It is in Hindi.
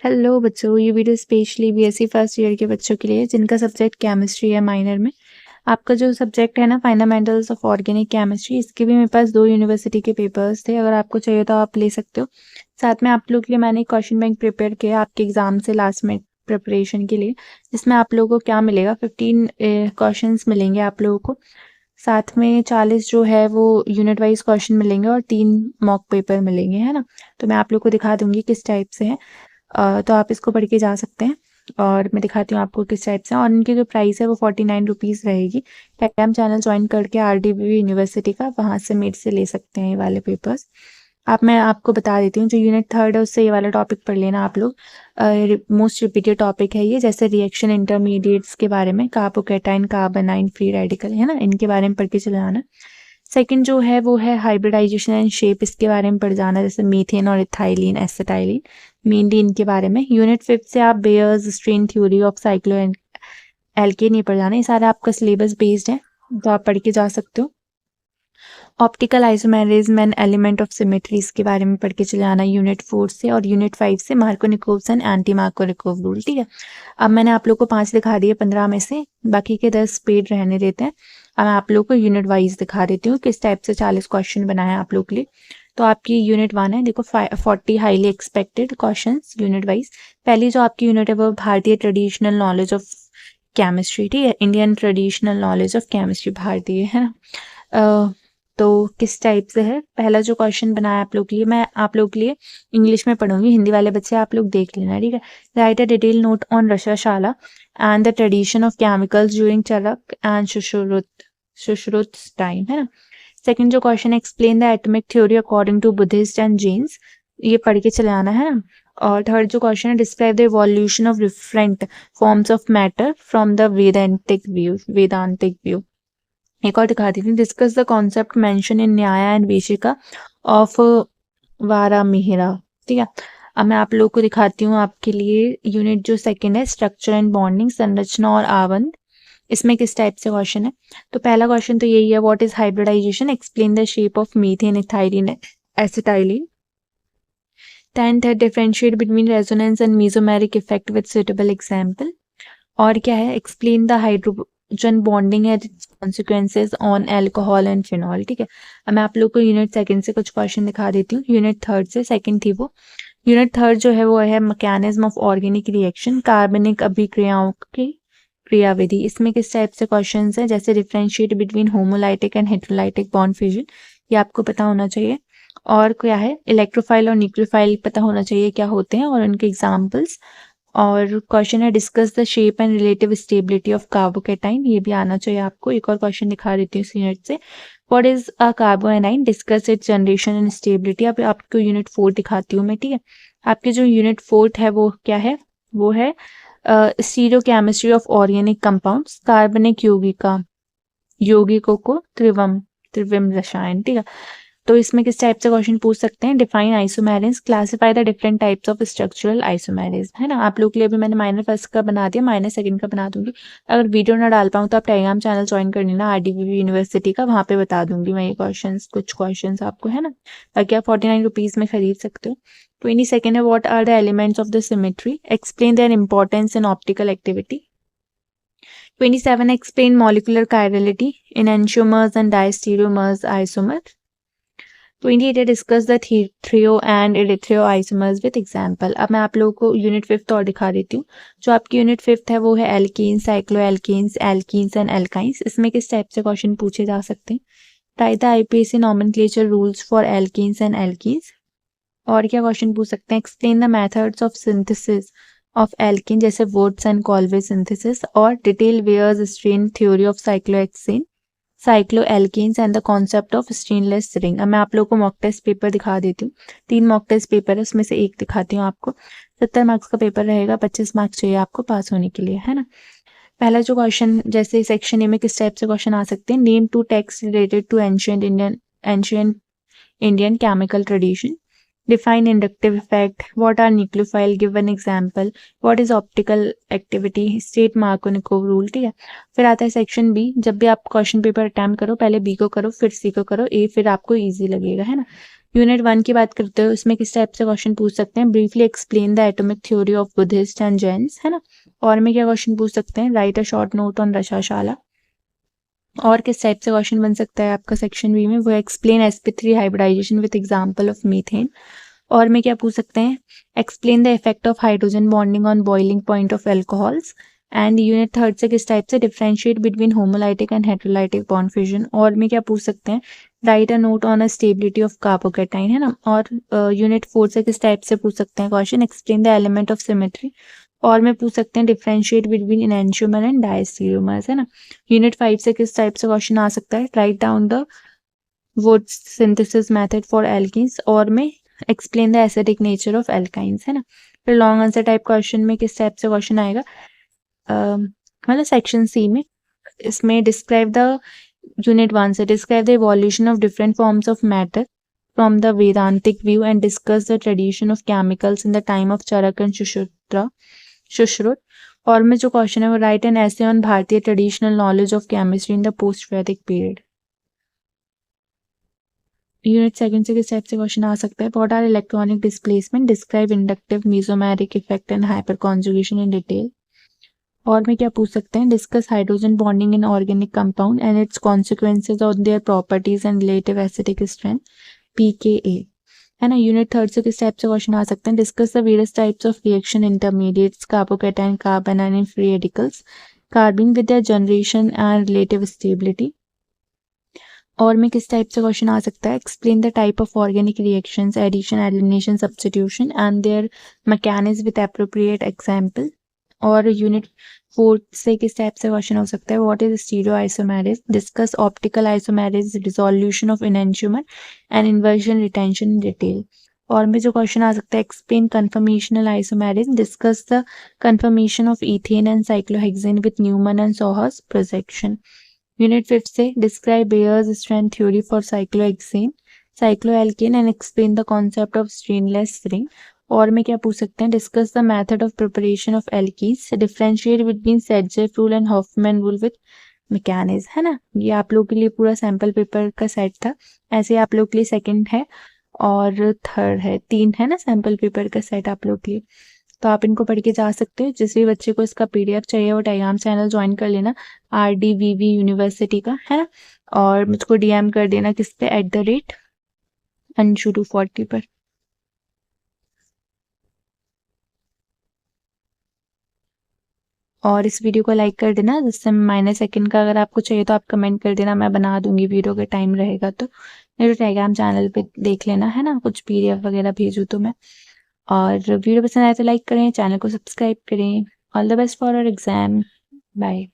हेलो बच्चों, ये video specially BSc first year के बच्चों के लिए जिनका सब्जेक्ट केमिस्ट्री है माइनर में। आपका जो सब्जेक्ट है ना फंडामेंटल्स ऑफ ऑर्गेनिक केमिस्ट्री, इसके भी मेरे पास 2 यूनिवर्सिटी के पेपर्स थे। अगर आपको चाहिए तो आप ले सकते हो। साथ में आप लोग के लिए मैंने एक क्वेश्चन बैंक प्रिपेयर किया आपके एग्जाम से लास्ट में प्रिपरेशन के लिए, जिसमें आप लोगों को क्या मिलेगा, 15 क्वेश्चंस मिलेंगे आप लोगों को। साथ में 40 जो है वो यूनिट वाइज क्वेश्चन मिलेंगे और 3 मॉक पेपर मिलेंगे, है ना। तो मैं आप लोग को दिखा दूंगी किस टाइप से है। तो आप इसको पढ़ के जा सकते हैं और मैं दिखाती हूँ आपको किस टाइप से। और इनकी जो प्राइस है वो 49 रुपीज़ रहेगी। टेलीग्राम चैनल ज्वाइन करके RDBV यूनिवर्सिटी का, वहाँ से मेरे से ले सकते हैं ये वाले पेपर्स। मैं आपको बता देती हूँ, जो यूनिट 3 है उससे ये वाला टॉपिक पढ़ लेना आप लोग। मोस्ट रिपीटेड टॉपिक है ये, जैसे रिएक्शन इंटरमीडिएट्स के बारे में, कार्बोकैटाइन कार्बोनाइन फ्री रेडिकल, है ना, इनके बारे में पढ़ के चले जाना। सेकंड जो है वो है हाइब्रिडाइजेशन एंड शेप, इसके बारे में पढ़ जाना, जैसे मीथेन और इथाइलिन एसिटाइलिन, मेनली इनके बारे में। यूनिट 5 से आप Baeyer's strain theory of cycloalkane ये पढ़ जाना। ये सारा आपका सिलेबस बेस्ड है, तो आप पढ़ के जा सकते हो। Optical isomerism and element of symmetry, इसके बारे में पढ़ के चले आना यूनिट 4 से। और यूनिट 5 से Markovnikov's and anti Markovnikov rule. ठीक है, अब मैंने आप लोग को 5 दिखा दिए 15 में से, बाकी के 10 पेड रहने देते हैं। अब मैं आप लोग को यूनिट वाइज दिखा देती हूँ किस टाइप से 40 क्वेश्चन बनाए आप लोग के लिए। तो आपकी यूनिट 1 है, देखो 40 highly expected question unit wise. पहली जो आपकी यूनिट है वो भारतीय ट्रेडिशनल नॉलेज ऑफ केमिस्ट्री, ठीक है, Indian traditional knowledge of chemistry, भारतीय, है ना। तो किस टाइप से है, पहला जो क्वेश्चन बनाया आप लोग के लिए, मैं आप लोग के लिए इंग्लिश में पढ़ूंगी, हिंदी वाले बच्चे आप लोग देख लेना, ठीक है। Write a detail note on rasashala and the tradition of chemicals during Charak and Sushrut time, है ना। सेकंड जो question, explain the atomic theory according to Buddhist and Jains, ये पढ़ के चले आना, है ना। और थर्ड जो क्वेश्चन है, describe the evolution of different forms of matter from the Vedantic view. एक और दिखा देती हूँ, discuss the concept mention in न्याय एंड वेशिका ऑफ वारामिहिरा, ठीक है। अब मैं आप लोग को दिखाती हूँ आपके लिए यूनिट जो सेकंड है, स्ट्रक्चर एंड बॉन्डिंग, संरचना और आवंत, इसमें किस टाइप से क्वेश्चन है। तो पहला क्वेश्चन तो यही है, what is hybridization, explain the shape of methane ethylene acetylene. Tenth है, differentiate between resonance and mesomeric effect with suitable example. और क्या है, explain the hydrogen bonding and consequences on alcohol and phenol, ठीक है। अब मैं आप लोग को यूनिट सेकंड से कुछ क्वेश्चन दिखा देती हूँ, यूनिट थर्ड से, सेकंड थी वो। यूनिट थर्ड जो है वो है मैकेनिज्म ऑफ ऑर्गेनिक रिएक्शन, कार्बनिक अभिक्रियाओं की क्रियाविधि, इसमें किस टाइप से क्वेश्चंस है, जैसे differentiate between homolytic and heterolytic bond fusion, ये आपको पता होना चाहिए। और क्या है, इलेक्ट्रोफाइल और न्यूक्लियोफाइल पता होना चाहिए क्या होते हैं और उनके एग्जाम्पल्स। और क्वेश्चन है, discuss the shape and relative stability of carbocation, ये भी आना चाहिए आपको। एक और क्वेश्चन दिखा देती हूँ इस यूनिट से, what is a carbanion, discuss its generation and stability. अब आपको यूनिट 4 दिखाती हूँ मैं, ठीक है। आपके जो यूनिट 4 है वो क्या है, वो है स्टीरियोकेमिस्ट्री ऑफ ऑर्गेनिक कंपाउंड्स, कार्बनिक यौगिकों को त्रिविम रसायन, ठीक है। तो इसमें किस टाइप से क्वेश्चन पूछ सकते हैं, define isomerism, classify the different types of structural isomerism, है ना। आप लोग के लिए भी मैंने माइनर फर्स्ट का बना दिया, माइनर सेकंड का बना दूंगी। अगर वीडियो ना डाल पाऊँ तो आप टेलीग्राम चैनल ज्वाइन कर लेना RDBV यूनिवर्सिटी का, वहाँ पे बता दूंगी मैं ये कुछ क्वेश्चन आपको, है ना, ताकि आप 49 रुपीज़ में खरीद सकते हो। 22nd है, what are the elements of the symmetry, explain their importance in optical activity. 27, explain molecular chirality in enantiomers and diastereomers isomer. 28, discuss the thrio and erythrio isomers with example। अब मैं आप लोगों को यूनिट 5 और दिखा देती हूँ। जो आपकी यूनिट 5 है वो है alkenes, cycloalkenes, alkenes and alkynes, इसमें किस टाइप से क्वेश्चन पूछे जा सकते हैं, write the IPAC nomenclature rules for alkenes and alkenes. और क्या क्वेश्चन पूछ सकते हैं, explain the methods of synthesis of alkene, जैसे वुड्स एंड कॉल्वे सिंथेसिस। और detail Baeyer's strain theory of cyclohexane, cycloalkanes and the concept of stainless ring. अब मैं आप लोगों को मॉक टेस्ट पेपर दिखा देती हूँ, 3 मॉक टेस्ट पेपर है, उसमें से एक दिखाती हूँ आपको। 70 मार्क्स का पेपर रहेगा, 25 मार्क्स चाहिए आपको पास होने के लिए, है ना। पहला जो क्वेश्चन, जैसे सेक्शन ए में किस टाइप से क्वेश्चन आ सकते हैं, name 2 text related to ancient Indian chemical tradition, define inductive effect, what are nucleophile, give an example, what is optical activity, state Markovnikov rule, ठीक है। फिर आता है सेक्शन बी, जब भी आप क्वेश्चन पेपर अटेम्प्ट करो पहले बी को करो फिर सी को करो, ए फिर आपको इजी लगेगा, है ना। यूनिट 1 की बात करते हो, इसमें किस टाइप से क्वेश्चन पूछ सकते हैं, briefly explain the atomic theory of Buddhist and Jains, है ना। और में क्या क्वेश्चन पूछ सकते हैं, write a short note on rasashala. और किस टाइप से क्वेश्चन बन सकता है आपका सेक्शन बी में, वो explain sp3 hybridization with example of methane. और में क्या पूछ सकते हैं, explain the effect of hydrogen bonding on boiling point of alcohols. And unit 3 से किस टाइप से, differentiate between homolytic and heterolytic bond fusion. और में क्या पूछ सकते हैं, write a note on a stability of carbocation, है ना। और यूनिट 4 से किस टाइप से पूछ सकते हैं question, explain the element of symmetry. और में पूछ सकते हैं, डिफरेंशिएट बिटवीन एनेंटियोमर एंड डायस्टीरियोमर्स, है ना। यूनिट 5 से किस टाइप से क्वेश्चन आ सकता है, write down the Wurtz synthesis method for alkenes. और में explain the acidic nature of alkynes, है ना। फिर लॉन्ग आंसर टाइप क्वेश्चन में किस टाइप से क्वेश्चन आएगा, मतलब सेक्शन सी में, इसमें डिस्क्राइब द यूनिट 1 से, describe the evolution of different forms of matter from the Vedantic view and discuss the tradition of chemicals in the time of Charak and Sushrut. और में जो क्वेश्चन है वो, राइट एन एसे ऑन भारतीय traditional knowledge of chemistry in the post Vedic period. Unit 2 से किस टाइप से क्वेश्चन आ सकता है, what are electronic displacement, describe inductive mesomeric effect and hyper conjugation in detail. और में क्या पूछ सकते हैं, discuss hydrogen bonding in organic compound and it's consequences on their properties and relative acidic strength, pKa, है ना। यूनिट 3 से किस टाइप से क्वेश्चन आ सकते हैं, discuss the various types of reaction intermediates, carbocation, carbon and free radicals, carbon with their generation and relative stability. और में किस टाइप से क्वेश्चन आ सकता है, explain the type of organic reactions, addition, elimination, substitution and their mechanism with appropriate example. और यूनिट 4 से किस टाइप से क्वेश्चन हो सकता है, what is stereoisomerism, discuss optical isomerism, resolution of enantiomer and inversion retention in detail. और में जो क्वेश्चन आ सकता है, explain conformational isomerism, discuss the conformation of ethane and cyclohexane with Newman and sawhorse projection. Unit 5 से, describe Baeyer's strength theory for cyclohexane, cycloalkane and explain the concept of stainless ring. और में क्या पूछ सकते हैं, discuss the method of preparation of alkenes, differentiate between Saytzeff rule and Hofmann rule with mechanism, है ना। ये आप लोगों के लिए पूरा सैंपल पेपर का सेट था। ऐसे आप लोग के लिए सेकंड है और थर्ड है, 3 है ना सैंपल पेपर का सेट आप लोग के लिए। तो आप इनको पढ़ के जा सकते हो। जिस भी बच्चे को इसका PDF चाहिए वो टेलीग्राम चैनल ज्वाइन कर लेना, RDVV यूनिवर्सिटी का, है ना। और मुझको DM कर देना किस पे, @anshu240 पर। और इस वीडियो को लाइक कर देना, जिससे -सेकंड का अगर आपको चाहिए तो आप कमेंट कर देना, मैं बना दूंगी वीडियो का टाइम रहेगा तो। मेरे टेलीग्राम चैनल पे देख लेना, है ना, कुछ PDF वगैरह भेजूँ तो मैं। और वीडियो पसंद आए तो लाइक करें, चैनल को सब्सक्राइब करें। All the best for our exam, bye.